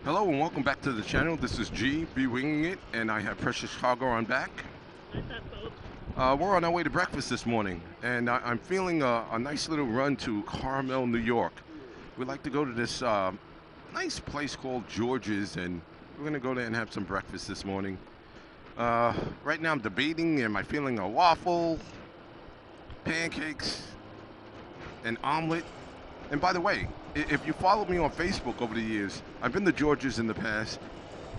Hello and welcome back to the channel. This is G, be winging it, and I have Precious Chicago on back. What's up, folks? We're on our way to breakfast this morning, and I'm feeling a nice little run to Carmel, New York. We'd like to go to this nice place called George's, and we're gonna go there and have some breakfast this morning. Right now I'm debating, am I feeling a waffle, pancakes, an omelet? And by the way, if you follow me on Facebook over the years, I've been to George's in the past,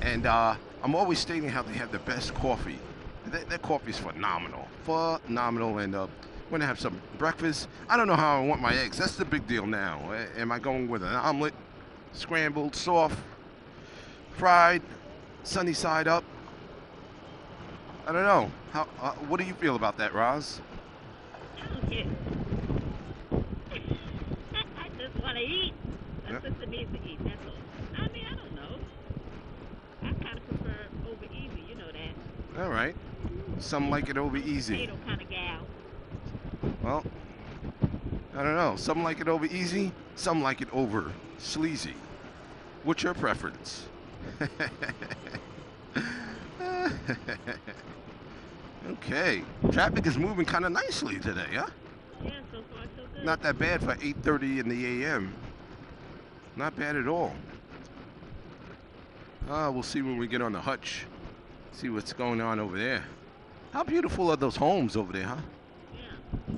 and I'm always stating how they have the best coffee. Their coffee is phenomenal, and we're gonna have some breakfast. I don't know how I want my eggs. That's the big deal now. Am I going with an omelet, scrambled, soft, fried, sunny side up? I don't know. How? What do you feel about that, Roz? I don't care. I just want to eat. My Yeah. sister needs to eat, that's all. I mean, I don't know. I kind of prefer over easy, you know that. All right. Some like it over easy. Potato kind of gal. Well, I don't know. Some like it over easy. Some like it over sleazy. What's your preference? Okay. Traffic is moving kind of nicely today, huh? Yeah, so far so good. Not that bad for 8:30 in the a.m. Not bad at all. We'll see when we get on the hutch. See what's going on over there. How beautiful are those homes over there, huh? Yeah.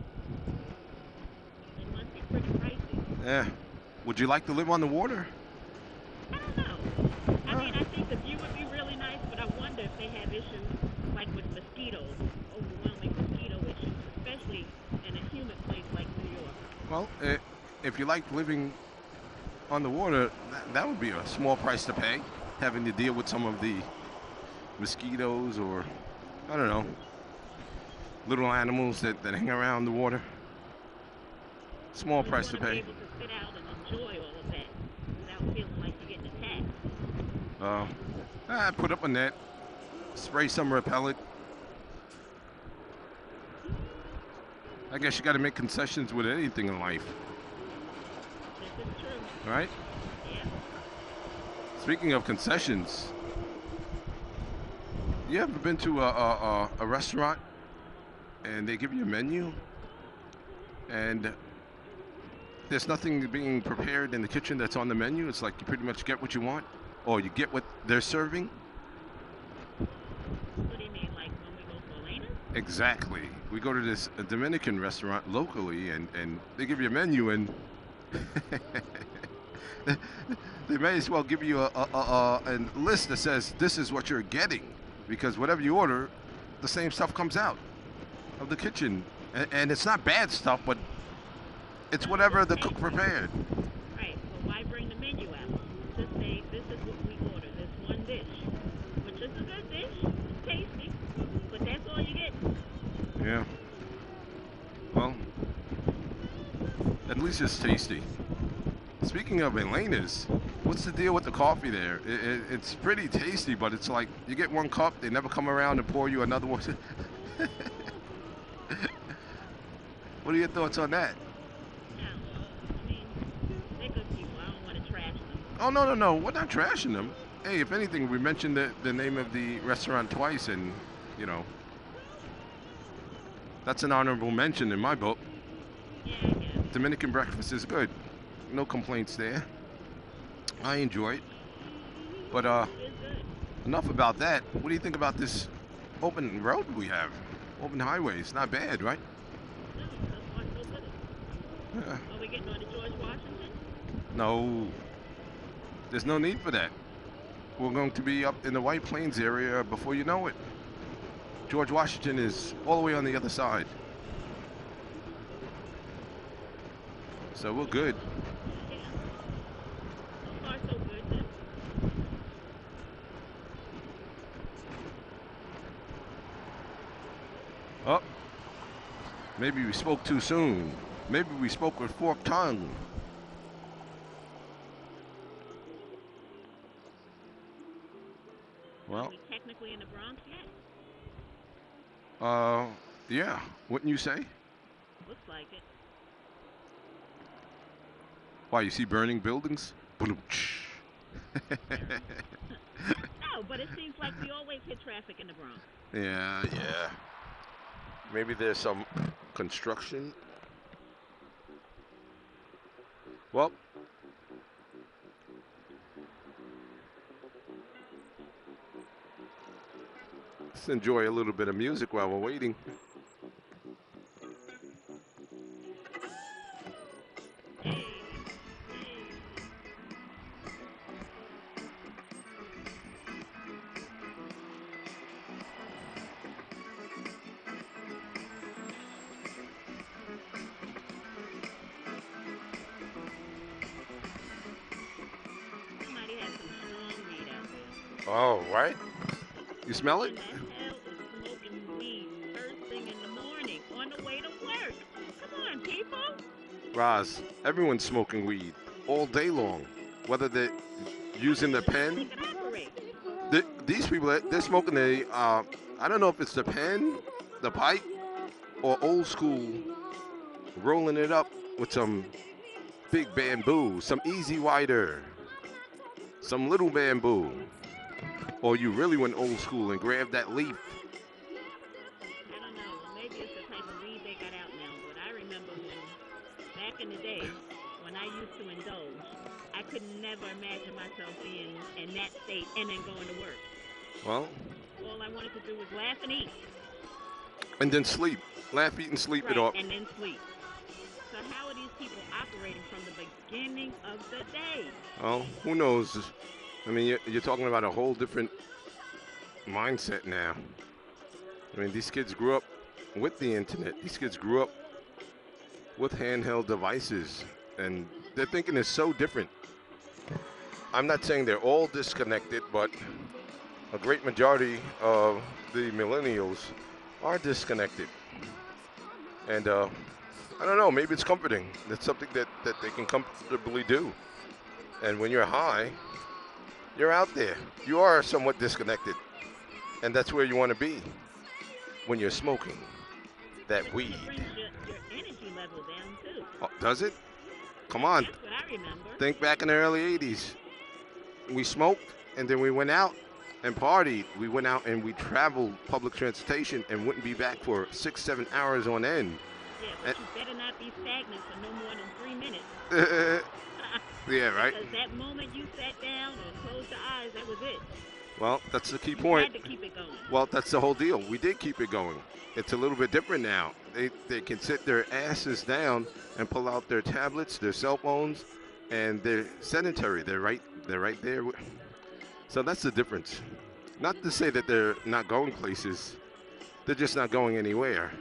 It must be pretty pricey. Yeah. Would you like to live on the water? I don't know. I mean, I think the view would be really nice, but I wonder if they have issues like with mosquitoes, overwhelming mosquito issues, especially in a humid place like New York. Well, if you like living on the water, that would be a small price to pay, having to deal with some of the mosquitoes or, I don't know, little animals that hang around the water. Small You price to want to be pay. able to sit out and enjoy all of that without feeling like you're getting attacked. Put up a net, spray some repellent. I guess you got to make concessions with anything in life, This is true. right? Yeah. Speaking of concessions, you ever been to a restaurant and they give you a menu and there's nothing being prepared in the kitchen that's on the menu? It's like you pretty much get what you want, or you get what they're serving? What do you mean, like when we go to Elena's? Exactly. We go to this Dominican restaurant locally, and they give you a menu, and they may as well give you a list that says this is what you're getting, because whatever you order, the same stuff comes out of the kitchen, and it's not bad stuff, but it's whatever the cook prepared. Right. Well, why bring the menu out? Just say this is what we order. This one dish, which is a good dish. It's tasty, but that's all you get. Yeah. Well, at least it's tasty. Speaking of Elena's, what's the deal with the coffee there? It's pretty tasty, but it's like you get one cup, they never come around and pour you another one. What are your thoughts on that? Yeah. Well, I mean, they're good people. I don't want to trash them. Oh, no, no, no. We're not trashing them. Hey, if anything, we mentioned the name of the restaurant twice, and, you know, that's an honorable mention in my book. Yeah, I guess. Dominican breakfast is good. No complaints there. I enjoy it. But It's good. enough about that. What do you think about this open road we have? Open highways. Not bad, right? No, so far so good. Yeah. Are we getting on to George Washington? No. There's no need for that. We're going to be up in the White Plains area before you know it. George Washington is all the way on the other side. So we're good. Yeah. So far so good then. Oh, maybe we spoke too soon. Maybe we spoke with forked tongue. Are Well, we technically in the Bronx yet? yeah. Wouldn't you say? Looks like it. Why, you see burning buildings? Boom. Terrible. No, but it seems like we always hit traffic in the Bronx. Yeah, yeah. Maybe there's some construction. Well, let's enjoy a little bit of music while we're waiting. Somebody has some strong weed out there. Oh, right. You smell Who it? in the hell is smoking weed first thing in the morning on the way to work? Come on, people. Roz, everyone's smoking weed all day long. Whether they're using the Well, how they pen, can operate. these people, they're smoking I don't know if it's the pen, the pipe, or old school, rolling it up with some big bamboo, some easy wider, some little bamboo. Or you really went old school and grabbed that leaf. I don't know. Well, maybe it's the type of weed they got out now. But I remember when, back in the day, when I used to indulge, I could never imagine myself being in that state and then going to work. Well, All I wanted to do was laugh and eat. and then sleep. Laugh, eat, and sleep it Right, off. and then sleep. So how are these people operating from the beginning of the day? Well, who knows? I mean, you're talking about a whole different mindset now. I mean, these kids grew up with the internet. These kids grew up with handheld devices, and their thinking is so different. I'm not saying they're all disconnected, but a great majority of the millennials are disconnected. And I don't know, maybe it's comforting. It's something that they can comfortably do. And when you're high, you're out there. You are somewhat disconnected. And that's where you want to be when you're smoking that But weed. it brings your energy level down too. Oh, does it? Come on. That's what I remember. Think back in the early 80s. We smoked and then we went out and partied. We went out and we traveled public transportation and wouldn't be back for 6-7 hours on end. Yeah, but you better not be stagnant for no more than 3 minutes. Yeah, right? Because that moment you sat down or closed your eyes, that was it. Well, that's the key You point. had to keep it going. Well, that's the whole deal. We did keep it going. It's a little bit different now. They can sit their asses down and pull out their tablets, their cell phones, and they're sedentary. They're right there. So that's the difference. Not to say that they're not going places. They're just not going anywhere.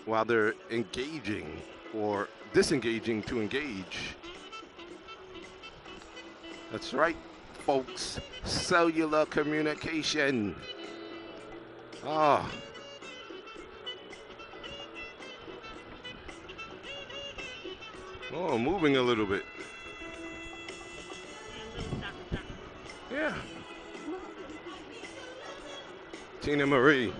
While they're engaging or disengaging to engage. That's right, folks. Cellular communication. Ah. Oh, moving a little bit. And little soccer. Yeah. Tina Marie. This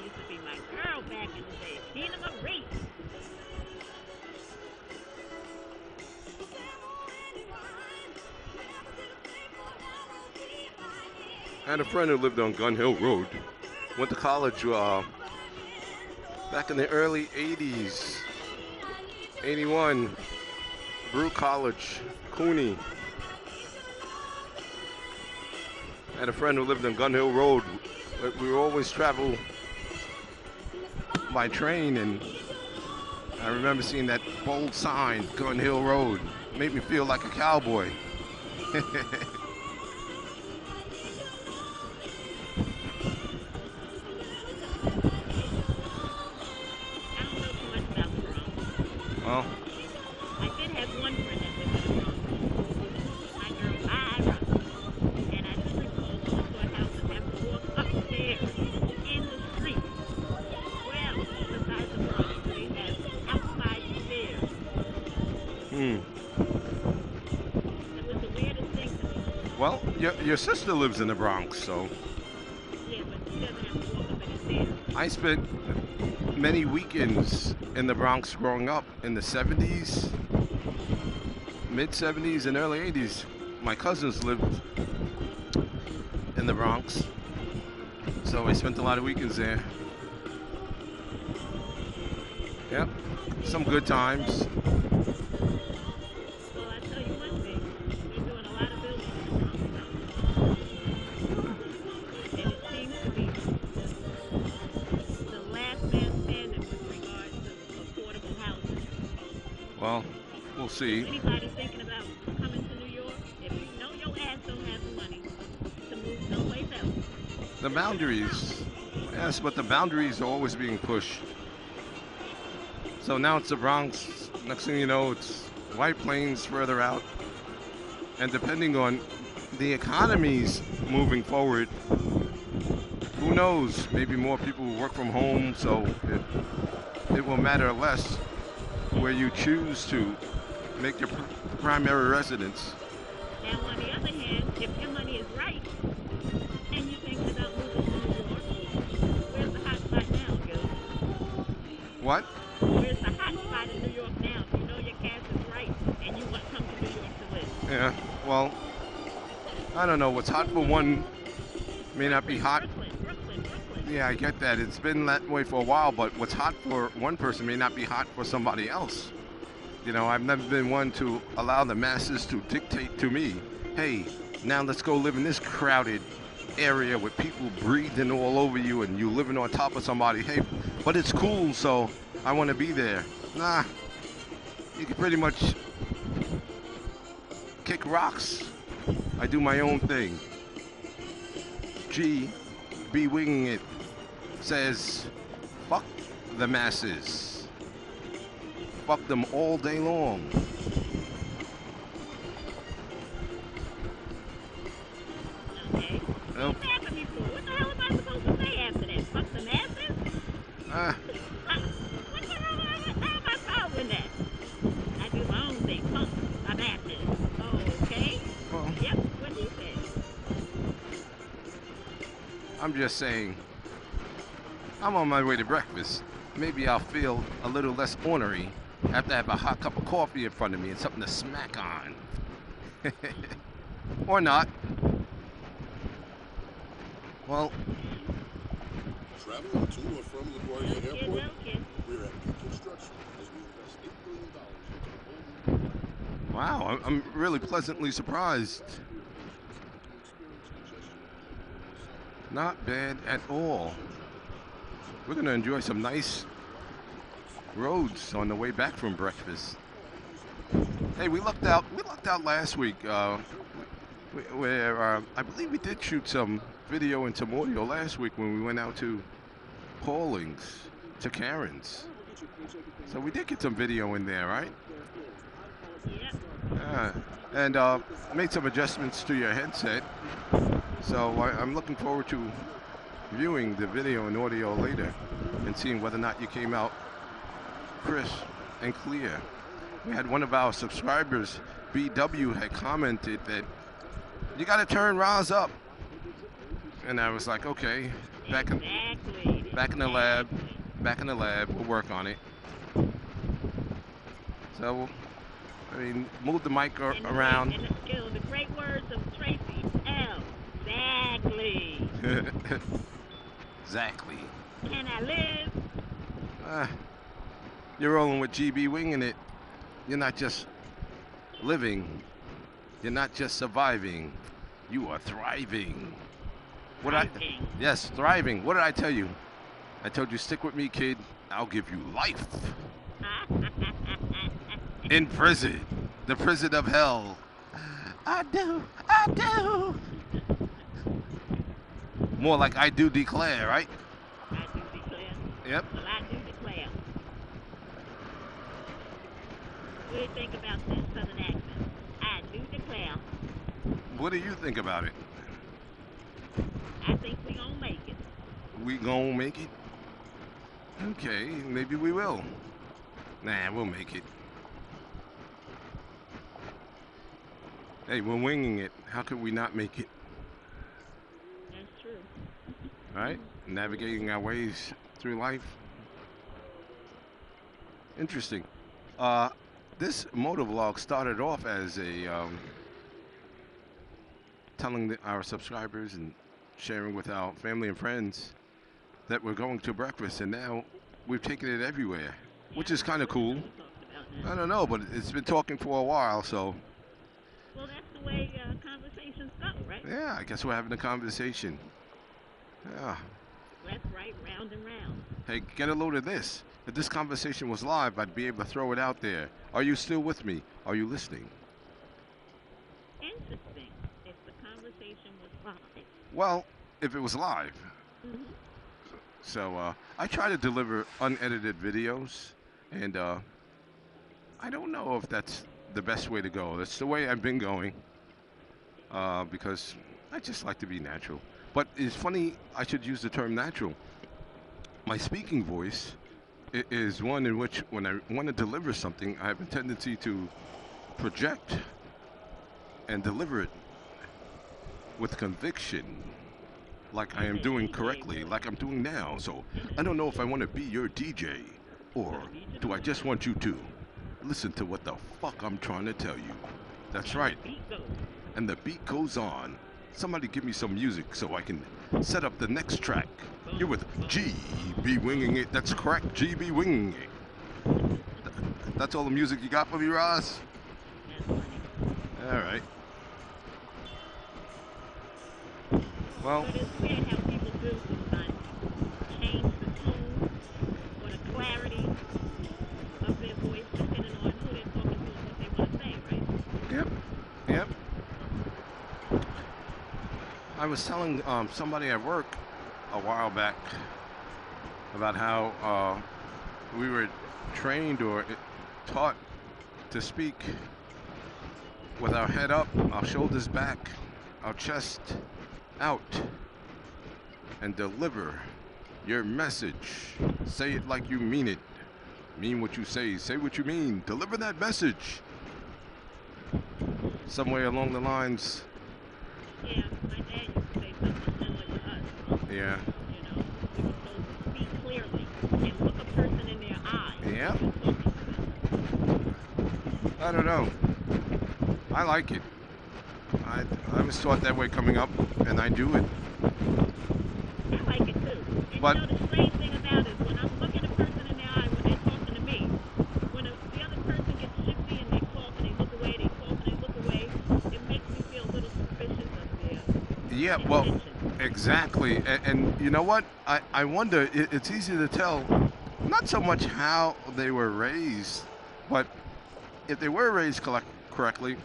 used to be my girl back in the day. Tina Marie. I had a friend who lived on Gun Hill Road. Went to college back in the early 80s. 81. Brew College, Cooney. I had a friend who lived on Gun Hill Road. We would always travel by train, and I remember seeing that bold sign, Gun Hill Road. Made me feel like a cowboy. I don't know too much about the Bronx. Well, I did have one friend that lived in the Bronx. My girl Ira. And I do recall going to a house and having to walk upstairs in the street. Well, besides the Bronx, they have outside stairs. It was the weirdest thing to me. well, your sister lives in the Bronx, so Yeah, but she doesn't have to walk up any stairs. I spent many weekends in the Bronx growing up in the 70s, mid 70s, and early 80s. My cousins lived in the Bronx, so I spent a lot of weekends there. Yep, some good times. Well, I tell you one thing, they're doing a lot of building in the Bronx now. And it seems to be the last man standing with regard to affordable housing. Well, we'll So see. anybody thinking about coming to New York, if you know your ass don't have the money to move someplace else, The just look around. boundaries, yes, but the boundaries are always being pushed. So now it's the Bronx. Next thing you know, it's White Plains further out. And depending on the economies moving forward, who knows? Maybe more people will work from home, so it will matter less where you choose to make your primary residence. Now, on the other hand, if your money is right and you're thinking about moving to New York, where's the hot spot now, Gil? What? Where's the hot spot in New York now? If you know your cash is right and you want to come to New York to live. Yeah, well, I don't know. What's hot for one may not be hot. Brooklyn. Yeah, I get that. It's been that way for a while, but what's hot for one person may not be hot for somebody else. You know, I've never been one to allow the masses to dictate to me, hey, now let's go live in this crowded area with people breathing all over you and you living on top of somebody. Hey, but it's cool, so I want to be there. Nah, you can pretty much kick rocks. I do my own thing. G, be winging it, says, fuck the masses. Fuck them all day long. Okay. Nope. What's happening before? What the hell am I supposed to say after that? Fuck the masses? Ah, What the hell how am I following that? I do my own thing. Fuck the masses. Okay? well, Yep, what he said. I'm just saying, I'm on my way to breakfast. Maybe I'll feel a little less ornery after I have a hot cup of coffee in front of me and something to smack on. Or not. Well, Traveling to or from LaGuardia Airport, Okay. we're at peak construction as we invest $8 billion into a whole new wow, I'm really pleasantly surprised. Not bad at all. We're going to enjoy some nice roads on the way back from breakfast. Hey, we lucked out last week where I believe we did shoot some video and some audio last week when we went out to Pauling's, to Karen's. So we did get some video in there, right? Yep. And made some adjustments to your headset. So I'm looking forward to viewing the video and audio later and seeing whether or not you came out crisp and clear. We had one of our subscribers, BW, had commented that you got to turn Roz up. And I was like, okay, back in the lab, we'll work on it. So, I mean, move the mic around. And the skill, the great words of Tracy L. Exactly. Exactly. Can I live? You're rolling with GB winging it. You're not just living. You're not just surviving. You are thriving. Thriving. Yes, thriving. What did I tell you? I told you, stick with me, kid. I'll give you life. In prison. The prison of hell. I do. More like I do declare, right? I do declare. Yep. Well, I do declare. What do you think about that southern accent? I do declare. What do you think about it? I think we gonna make it. We gonna make it? Okay, maybe we will. Nah, we'll make it. Hey, we're winging it. How could we not make it? That's true. Right? Navigating our ways through life. Interesting. Uh, this motovlog started off as a telling our subscribers and sharing with our family and friends that we're going to breakfast, and now we've taken it everywhere, Yeah, which is kind of what is cool. it we talked about I now? don't know, but it's been talking for a while, so Well, that's the way conversations go, right? yeah, I guess we're having a conversation. Yeah. Left, right, round and round. Hey, get a load of this. If this conversation was live, I'd be able to throw it out there. Are you still with me? Are you listening? Interesting. If the conversation was live. Well, if it was live. Mhm. So I try to deliver unedited videos, and I don't know if that's the best way to go. That's the way I've been going because I just like to be natural. But it's funny I should use the term natural. My speaking voice is one in which, when I want to deliver something, I have a tendency to project and deliver it with conviction, like I Like am a doing DJ correctly, voice. like I'm doing now. So And a I don't know if DJ I want to voice. be your DJ, or No, you to do do I it just now. want you to listen to what the fuck I'm trying to tell you. That's And the right. beat goes. And the beat goes on. Somebody give me some music so I can set up the next track. You're Boom, with boom, boom, GB Winging boom. It. That's correct, GB Winging It. That's all the music you got for me, Ross? That's funny. All right. Well, But it's weird how people do sometimes change the tone or the clarity of their voice depending on who they're talking to and what they want to say, right? yep, yep. I was telling somebody at work a while back about how we were trained or taught to speak with our head up, our shoulders back, our chest out, and deliver your message. Say it like you mean it. Mean what you say what you mean. Deliver that message. Somewhere along the lines, Yeah, my dad used to say something similar to us. yeah, You know, we were supposed to speak clearly and look a person in their eye yeah, when you're talking to them. I don't know. I like it. I, I was taught that way coming up, and I do it. I like it too. And you But know, the strange thing about it is when I'm looking a person in their eye when they're talking to me, when the other person gets shifty and they talk and they look away, they talk and they look away, it makes me feel a little suspicious of their yeah, well, intentions. exactly. And you know what? I wonder, it's easy to tell, not so much how they were raised, but if they were raised correctly,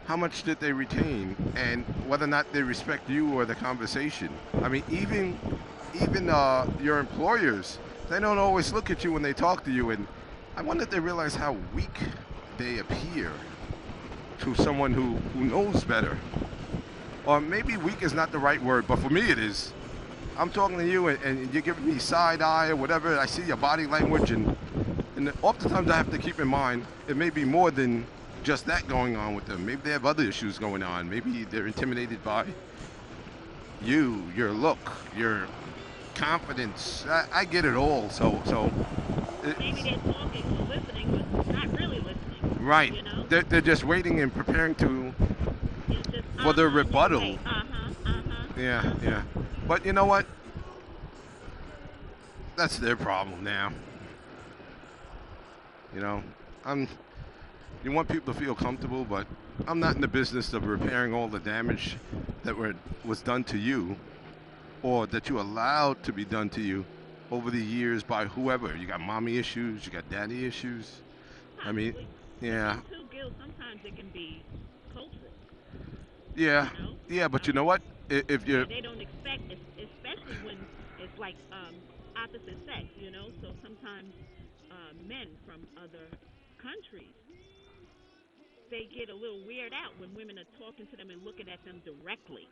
how much did they retain, and whether or not they respect you or the conversation. I mean, even your employers, they don't always look at you when they talk to you, and I wonder if they realize how weak they appear to someone who knows better. Or maybe weak is not the right word, but for me it is. I'm talking to you, and you're giving me side eye or whatever. I see your body language, and oftentimes I have to keep in mind it may be more than just that going on with them. Maybe they have other issues going on. Maybe they're intimidated by you, your look, your confidence. I get it all. So Maybe it's they're talking or listening, but not really listening. right. You know, They're just waiting and preparing to it's just for uh the huh, and they rebuttal. wait. Yeah, Uh huh. yeah. But you know what? That's their problem now. You know, I'm. You want people to feel comfortable, but I'm not in the business of repairing all the damage that was done to you, or that you allowed to be done to you over the years by whoever. You got mommy issues, you got daddy issues. I mean, Possibly. But yeah, then too, Gil, sometimes it can be cultural. yeah, You know, yeah. But you know um, what? If where you're, they don't expect, especially when it's like opposite sex. You know, so sometimes men from other countries they get a little weird out when women are talking to them and looking at them directly,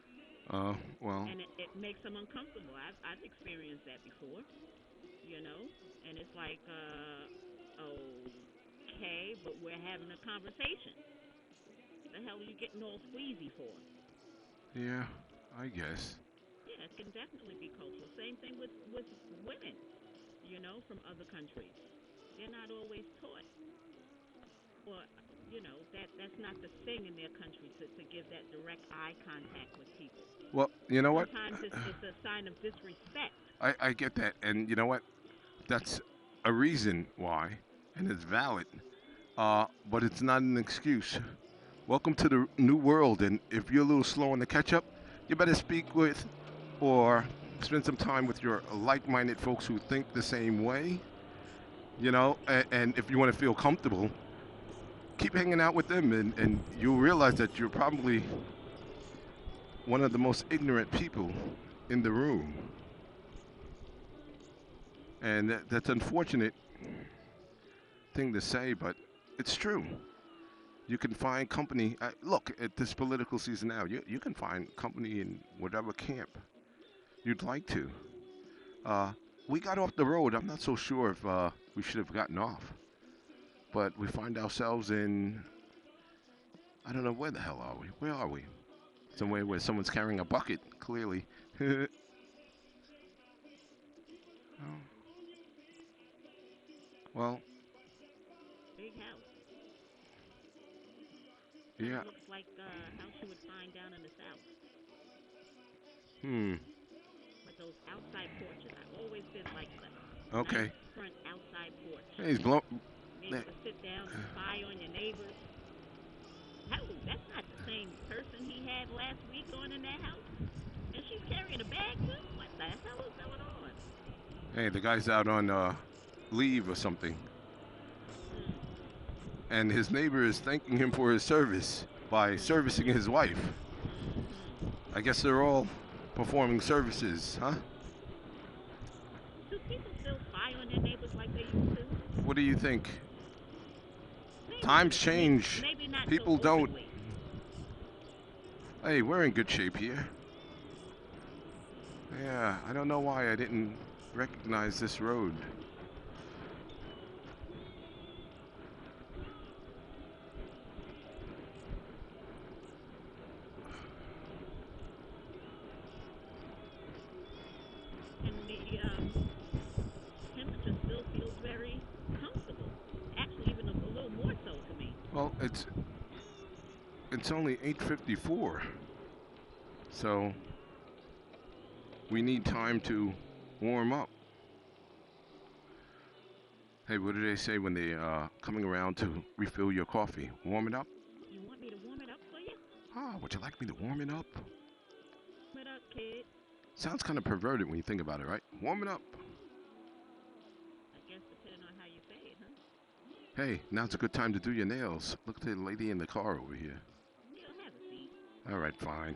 well, and it makes them uncomfortable. I've experienced that before. You know, and it's like okay, but we're having a conversation. The hell are you getting all squeezy for? yeah, I guess. Yeah, it can definitely be cultural. Same thing with women, you know, from other countries. They're not always taught, or that's not the thing in their country to give that direct eye contact with people. Well, you know what? Sometimes it's a sign of disrespect. I get that, and you know what? That's a reason why, and it's valid. But it's not an excuse. Welcome to the new world, and if you're a little slow on the catch up, you better speak with or spend some time with your like-minded folks who think the same way. And if you want to feel comfortable, keep hanging out with them, and you'll realize that you're probably one of the most ignorant people in the room. And that's unfortunate thing to say, but it's true. You can find company. Look, at this political season now, you can find company in whatever camp you'd like to. Uh, we got off the road. I'm not so sure if we should have gotten off, but we find ourselves in, I don't know, where the hell are we? Where are we? Somewhere where someone's carrying a bucket, clearly. Oh, well, Big house. yeah. Looks like a house you would find down in the south. Hmm. With those outside porches. I've always been like that. Okay. Nice front outside porch. Hey, he's blow. Be able to sit down and spy on your neighbors. Hell, that's not the same person he had last week going in that house. And she's carrying a bag too? What the hell is going on? Hey, the guy's out on leave or something, and his neighbor is thanking him for his service by servicing his wife. I guess they're all performing services, huh? Do people still spy on their neighbors like they used to? What do you think? Maybe, Times change. maybe not People so don't. openly. Hey, we're in good shape here. Yeah, I don't know why I didn't recognize this road. And the temperature still feels very comfortable. Actually, even a little more so to me. Well, it's only 8:54, so we need time to warm up. Hey, what do they say when they coming around to refill your coffee? Warm it up? You want me to warm it up for you? Ah, would you like me to warm it up? Warm it up, kid. Sounds kind of perverted when you think about it, right? Warm it up. I guess depending on how you say it, huh? Hey, now's a good time to do your nails. Look at the lady in the car over here. You don't have a seat. All right, fine.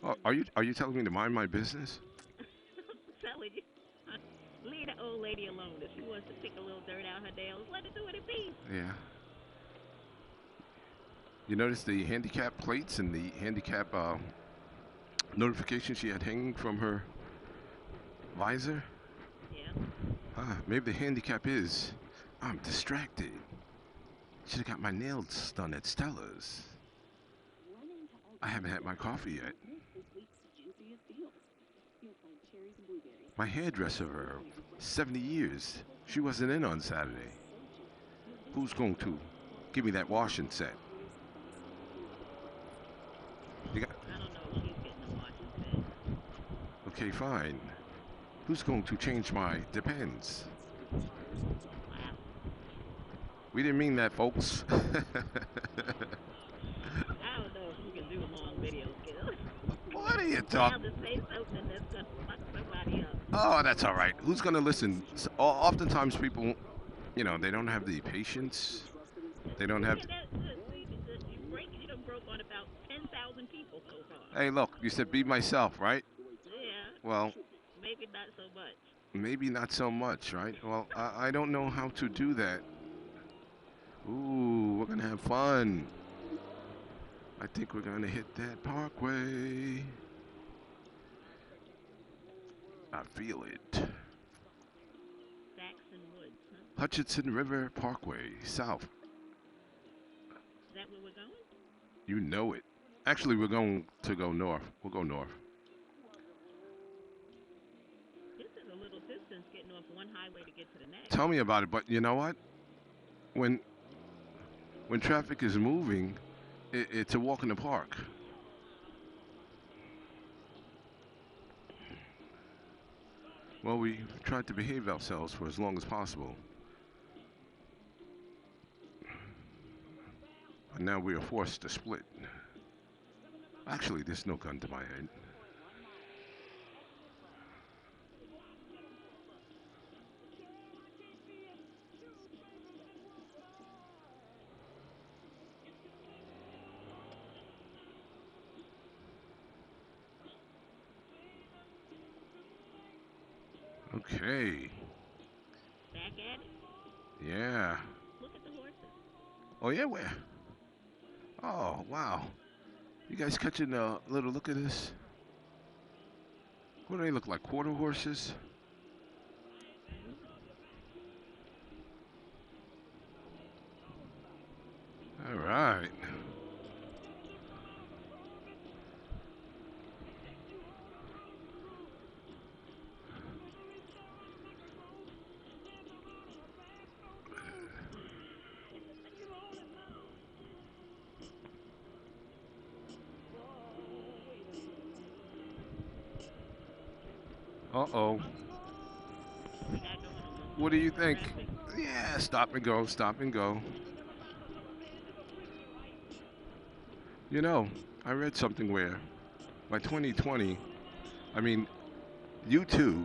Oh, are you telling me to mind my business? I'm telling you. Leave the old lady alone. If she wants to pick a little dirt out her nails, let her do it in peace. Yeah. You notice the handicap plates and the handicap notification she had hanging from her visor? Yeah. Maybe the handicap is I'm distracted. Should have got my nails done at Stella's. I haven't had my coffee yet. My hairdresser of 70 years, she wasn't in on Saturday. Who's going to give me that washing set? You got, I don't know if she's getting a washing set. okay, fine. Who's going to change my depends? Wow. We didn't mean that, folks. I don't know if you can do long videos, kid. What are you Now talking? to say something that's going to fuck somebody up. Oh, that's all right. Who's going to listen? Oftentimes people, they don't have the patience. They don't have... You done broke on about 10,000 people so far. Hey, look, you said be myself, right? Yeah. Well, Maybe not so much. maybe not so much, right? Well, I don't know how to do that. Ooh, we're going to have fun. I think we're going to hit that parkway. I feel it. Saxon Woods, huh? Hutchinson River Parkway, south. Is that where we're going? You know it. Actually, we're going to go north. We'll go north. This is a little distance getting off one highway to get to the next. Tell me about it. But you know what? When when traffic is moving, it's a walk in the park. Well, we tried to behave ourselves for as long as possible. And now we are forced to split. Actually, there's no gun to my head. Okay. Back at it. Yeah. Look at the horses. Oh, yeah, where? Oh, wow. You guys catching a little look at this? What do they look like? Quarter horses? All right. Uh-oh. We got going on. What do you think? Traffic. Yeah, stop and go, stop and go. You know, I read something where by 2020, I mean, YouTube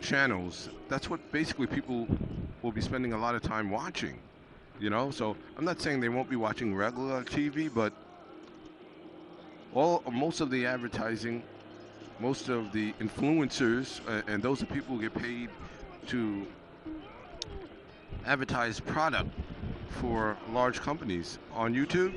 channels, that's what basically people will be spending a lot of time watching, you know? So I'm not saying they won't be watching regular TV, but most of the advertising, most of the influencers, and those are people who get paid to advertise product for large companies on YouTube.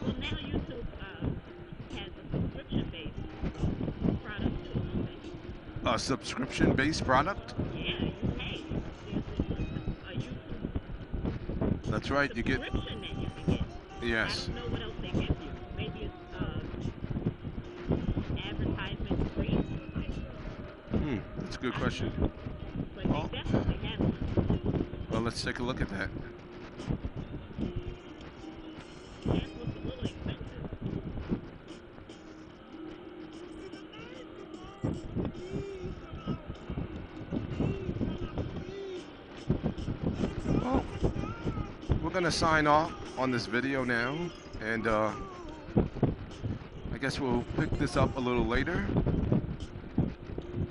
Well, now YouTube has a subscription-based product too, don't they? A subscription-based product. Yeah, you pay. There's a YouTube That's right. You get, subscription that you can get. yes. I don't know what else they give you. Maybe it's advertisement free, That's a good question. but Well, they definitely have one. well, let's take a look at that. Gas looks a little expensive. Well, we're gonna sign off on this video now, and I guess we'll pick this up a little later.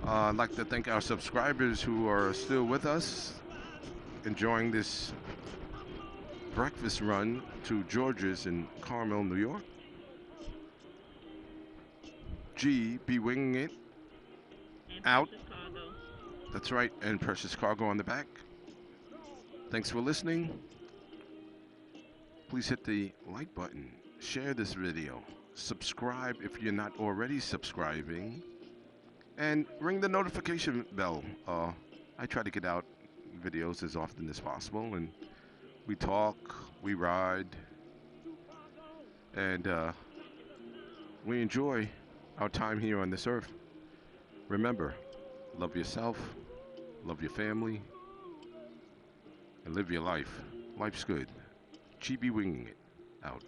I'd like to thank our subscribers who are still with us, enjoying this breakfast run to George's in Carmel, New York. G, be winging it. And Out. precious cargo. That's right, and precious cargo on the back. Thanks for listening. Please hit the like button, share this video, subscribe if you're not already subscribing, and ring the notification bell. I try to get out videos as often as possible, and we talk, we ride, and we enjoy our time here on this earth. Remember, love yourself, love your family, and live your life. Life's good. Chibi winging it. Out.